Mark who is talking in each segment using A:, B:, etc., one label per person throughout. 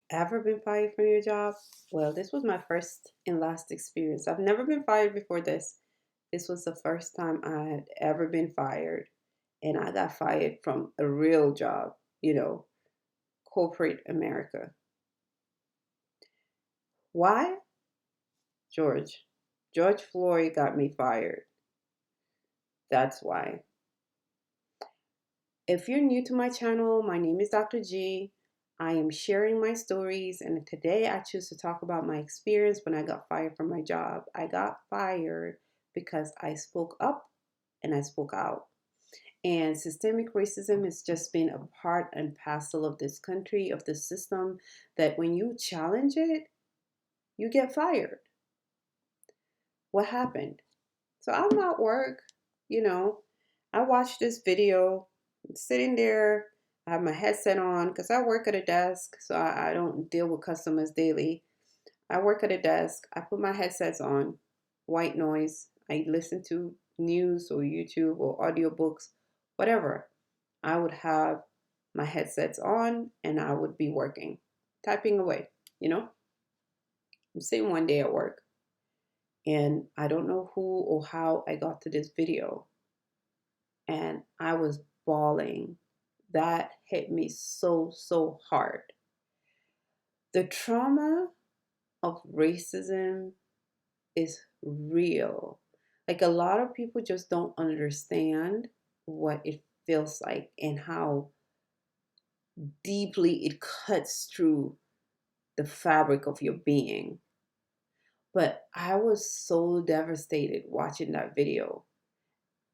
A: Ever been fired from your job? Well, this was my first and last experience. I've never been fired before this. This was the first time I had ever been fired, and I got fired from a real job, corporate America. Why? George. George Floyd got me fired. That's why. If you're new to my channel, my name is Dr. G. I am sharing my stories, and today I choose to talk about my experience when I got fired from my job. I got fired because I spoke up and I spoke out. And systemic racism has just been a part and parcel of this country, of the system, that when you challenge it, you get fired. What happened? So I'm at work, you know, I watched this video, I'm sitting there, I have my headset on because I work at a desk, so I don't deal with customers daily. I work at a desk, I put my headsets on, white noise, I listen to news or YouTube or audiobooks, whatever. I would have my headsets on and I would be working, typing away, you know? I'm sitting one day at work and I don't know who or how I got to this video and I was bawling. That hit me so, so hard. The trauma of racism is real. Like a lot of people just don't understand what it feels like and how deeply it cuts through the fabric of your being. But I was so devastated watching that video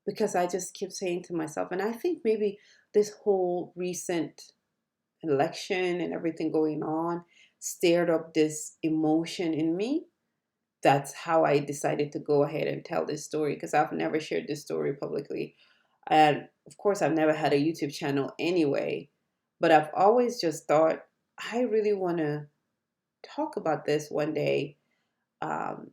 A: because I just kept saying to myself, and I think maybe this whole recent election and everything going on stirred up this emotion in me. That's how I decided to go ahead and tell this story because I've never shared this story publicly. And of course, I've never had a YouTube channel anyway, but I've always just thought I really want to talk about this one day. Um,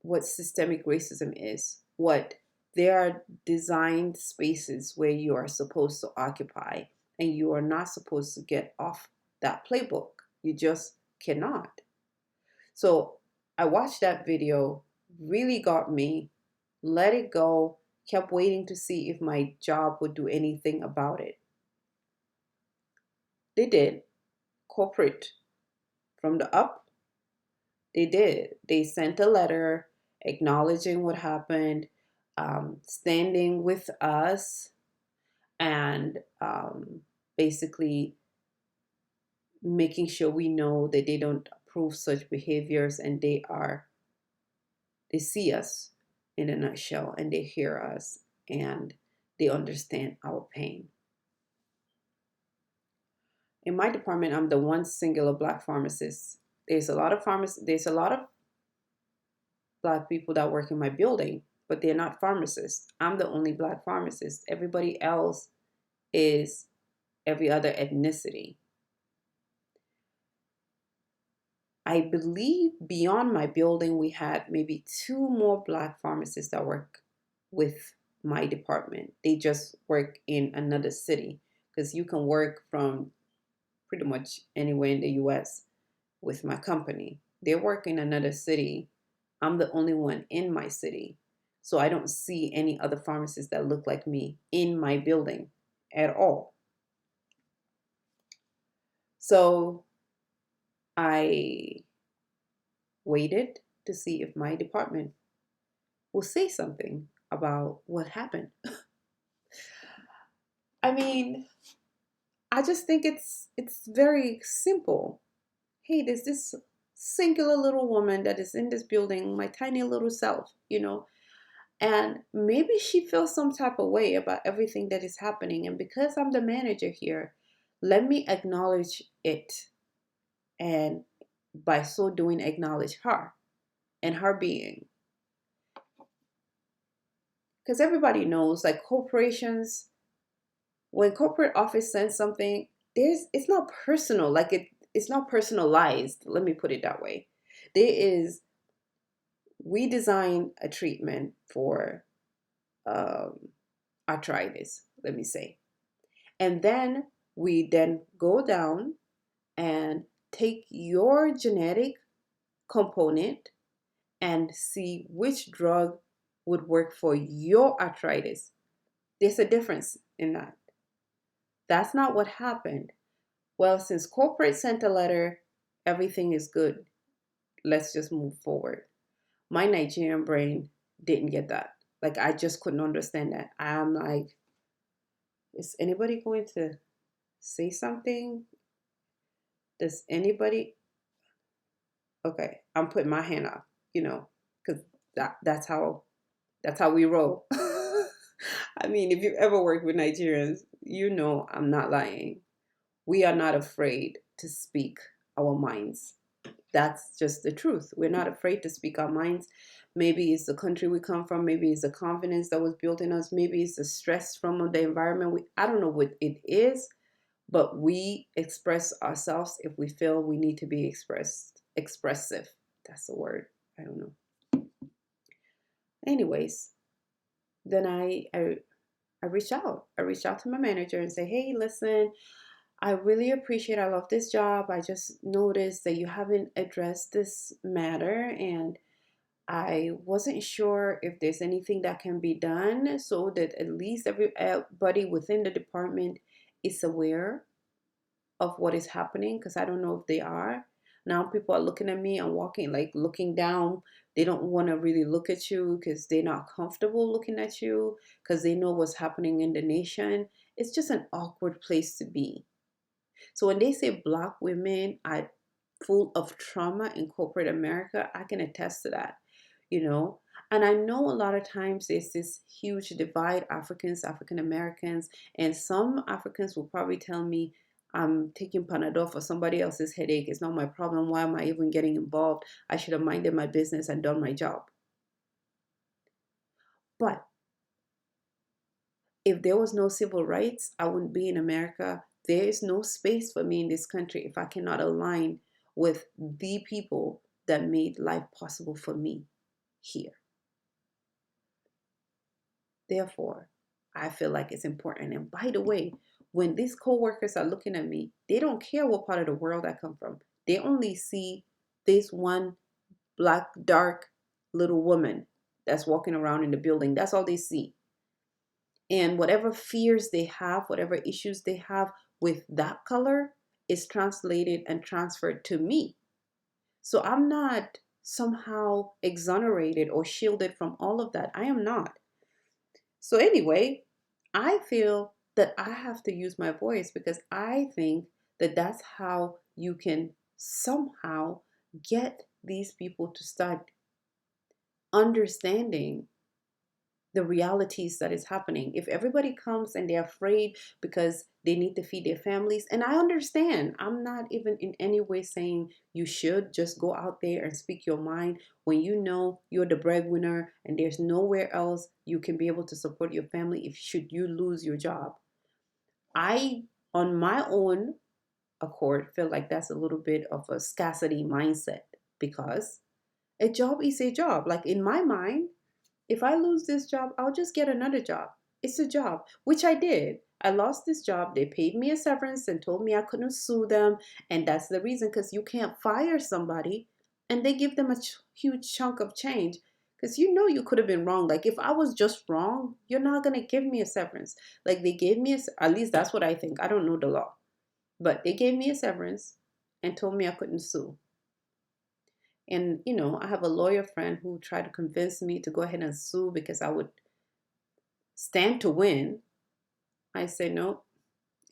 A: what systemic racism is, what there are designed spaces where you are supposed to occupy and you are not supposed to get off that playbook. You just cannot. So I watched that video, really got me, let it go, kept waiting to see if my job would do anything about it. They did. Corporate from the up, they did. They sent a letter acknowledging what happened, standing with us, and basically making sure we know that they don't approve such behaviors and they see us in a nutshell and they hear us and they understand our pain. In my department, I'm the one singular black pharmacist. There's a lot of black people that work in my building, but they're not pharmacists. I'm the only black pharmacist. Everybody else is every other ethnicity. I believe beyond my building, we had maybe two more black pharmacists that work with my department. They just work in another city because you can work from pretty much anywhere in the US with my company. They work in another city. I'm the only one in my city. So I don't see any other pharmacists that look like me in my building at all. So I waited to see if my department will say something about what happened. I mean, I just think it's very simple. Hey, there's this singular little woman that is in this building, my tiny little self, and maybe she feels some type of way about everything that is happening. And because I'm the manager here, let me acknowledge it. And by so doing, acknowledge her and her being. Because everybody knows, like corporations, when corporate office sends something, it's not personal. Like it's not personalized. Let me put it that way. There is we design a treatment for um, arthritis, let me say. And then we then go down and take your genetic component and see which drug would work for your arthritis. There's a difference in that. That's not what happened. Well, since corporate sent a letter, everything is good. Let's just move forward. My Nigerian brain didn't get that. Like, I just couldn't understand that. I'm like, is anybody going to say something? Does anybody? Okay, I'm putting my hand up, because that's how we roll. I mean, if you've ever worked with Nigerians, you know I'm not lying. We are not afraid to speak our minds. That's just the truth. We're not afraid to speak our minds. Maybe it's the country we come from. Maybe it's the confidence that was built in us. Maybe it's the stress from the environment. I don't know what it is, but we express ourselves if we feel we need to be expressive. That's the word. I don't know. Anyways, then I reached out. I reached out to my manager and say, hey, listen, I really appreciate, I love this job. I just noticed that you haven't addressed this matter, and I wasn't sure if there's anything that can be done so that at least everybody within the department is aware of what is happening, because I don't know if they are. Now people are looking at me and walking, like looking down. They don't want to really look at you because they're not comfortable looking at you because they know what's happening in the nation. It's just an awkward place to be. So when they say Black women are full of trauma in corporate America, I can attest to that, you know. And I know a lot of times there's this huge divide, African Americans, and some Africans will probably tell me, I'm taking Panadol for somebody else's headache. It's not my problem. Why am I even getting involved? I should have minded my business and done my job. But if there was no civil rights, I wouldn't be in America. There is no space for me in this country if I cannot align with the people that made life possible for me here. Therefore, I feel like it's important. And by the way, when these coworkers are looking at me, they don't care what part of the world I come from. They only see this one Black, dark little woman that's walking around in the building. That's all they see. And whatever fears they have, whatever issues they have with that color is translated and transferred to me. So I'm not somehow exonerated or shielded from all of that. I am not. So, anyway, I feel that I have to use my voice because I think that that's how you can somehow get these people to start understanding the realities that is happening. If everybody comes and they're afraid because they need to feed their families, and I understand, I'm not even in any way saying you should just go out there and speak your mind when you know you're the breadwinner and there's nowhere else you can be able to support your family if should you lose your job. I, on my own accord, feel like that's a little bit of a scarcity mindset because a job is a job. Like in my mind, if I lose this job, I'll just get another job. It's a job, which I did. I lost this job. They paid me a severance and told me I couldn't sue them. And that's the reason, because you can't fire somebody and they give them a huge chunk of change. Because you know you could have been wrong. Like if I was just wrong, you're not going to give me a severance. Like they gave me, at least that's what I think. I don't know the law. But they gave me a severance and told me I couldn't sue. And, I have a lawyer friend who tried to convince me to go ahead and sue because I would stand to win. I say, no,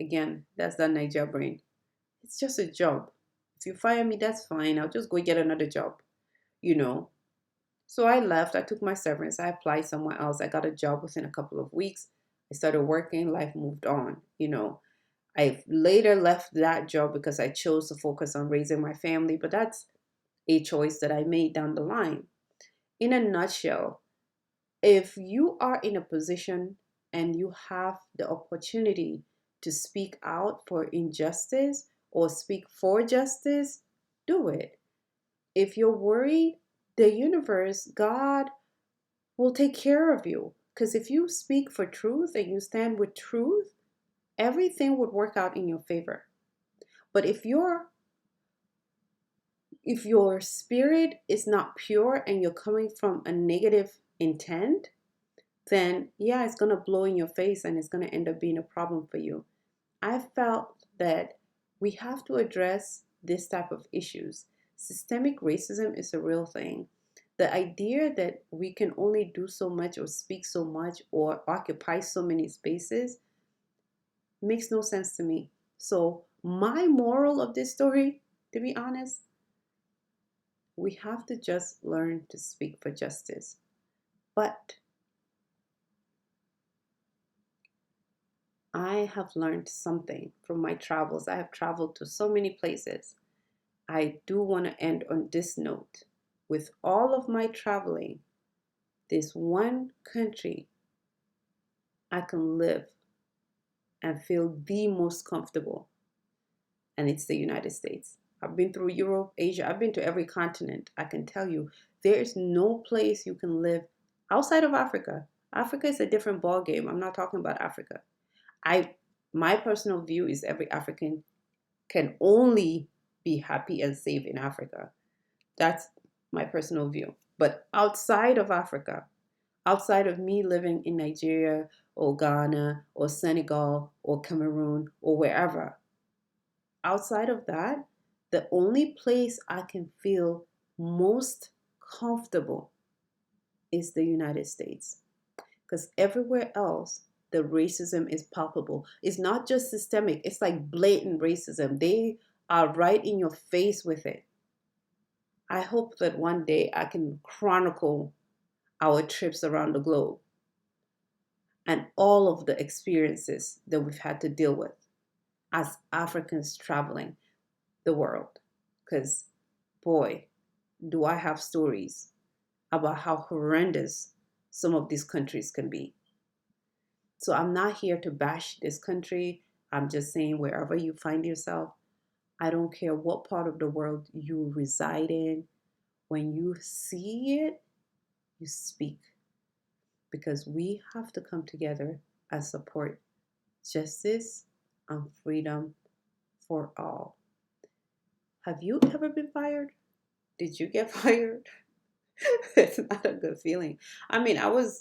A: again, that's that Niger brain. It's just a job. If you fire me, that's fine. I'll just go get another job, you know. So I left. I took my severance. I applied somewhere else. I got a job within a couple of weeks. I started working. Life moved on. I later left that job because I chose to focus on raising my family, but that's a choice that I made down the line. In a nutshell, if you are in a position and you have the opportunity to speak out for injustice or speak for justice, do it. If you're worried, the universe, God, will take care of you. Because if you speak for truth and you stand with truth, everything would work out in your favor. But if you're If your spirit is not pure and you're coming from a negative intent, then yeah, it's going to blow in your face and it's going to end up being a problem for you. I felt that we have to address this type of issues. Systemic racism is a real thing. The idea that we can only do so much or speak so much or occupy so many spaces makes no sense to me. So, my moral of this story, to be honest, we have to just learn to speak for justice. But I have learned something from my travels. I have traveled to so many places. I do want to end on this note. With all of my traveling, there's one country I can live and feel the most comfortable, and it's the United States. I've been through Europe, Asia, I've been to every continent. I can tell you, there's no place you can live outside of Africa. Africa is a different ball game. I'm not talking about Africa. I My personal view is every African can only be happy and safe in Africa. That's my personal view. But outside of Africa, outside of me living in Nigeria or Ghana or Senegal or Cameroon or wherever, outside of that, the only place I can feel most comfortable is the United States. Because everywhere else, the racism is palpable. It's not just systemic, it's like blatant racism. They are right in your face with it. I hope that one day I can chronicle our trips around the globe and all of the experiences that we've had to deal with as Africans traveling the world. Because, boy, do I have stories about how horrendous some of these countries can be. So I'm not here to bash this country. I'm just saying, wherever you find yourself, I don't care what part of the world you reside in, when you see it, you speak. Because we have to come together and support justice and freedom for all. Have you ever been fired? Did you get fired? It's not a good feeling. I mean,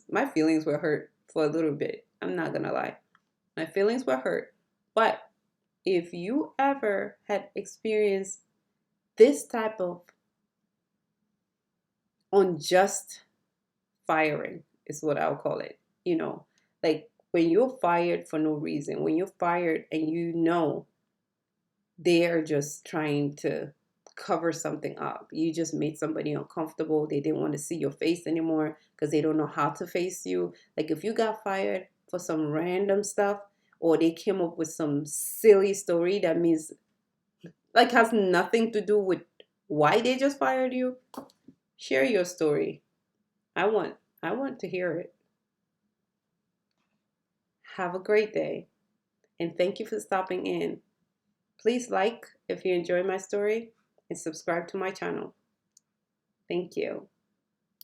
A: my feelings were hurt for a little bit. I'm not gonna lie. My feelings were hurt. But if you ever had experienced this type of unjust firing, is what I'll call it, like when you're fired for no reason, when you're fired and they're just trying to cover something up. You just made somebody uncomfortable. They didn't want to see your face anymore because they don't know how to face you. Like if you got fired for some random stuff or they came up with some silly story that means like has nothing to do with why they just fired you, share your story. I want I want to hear it. Have a great day and thank you for stopping in. Please like if you enjoy my story and subscribe to my channel. Thank you.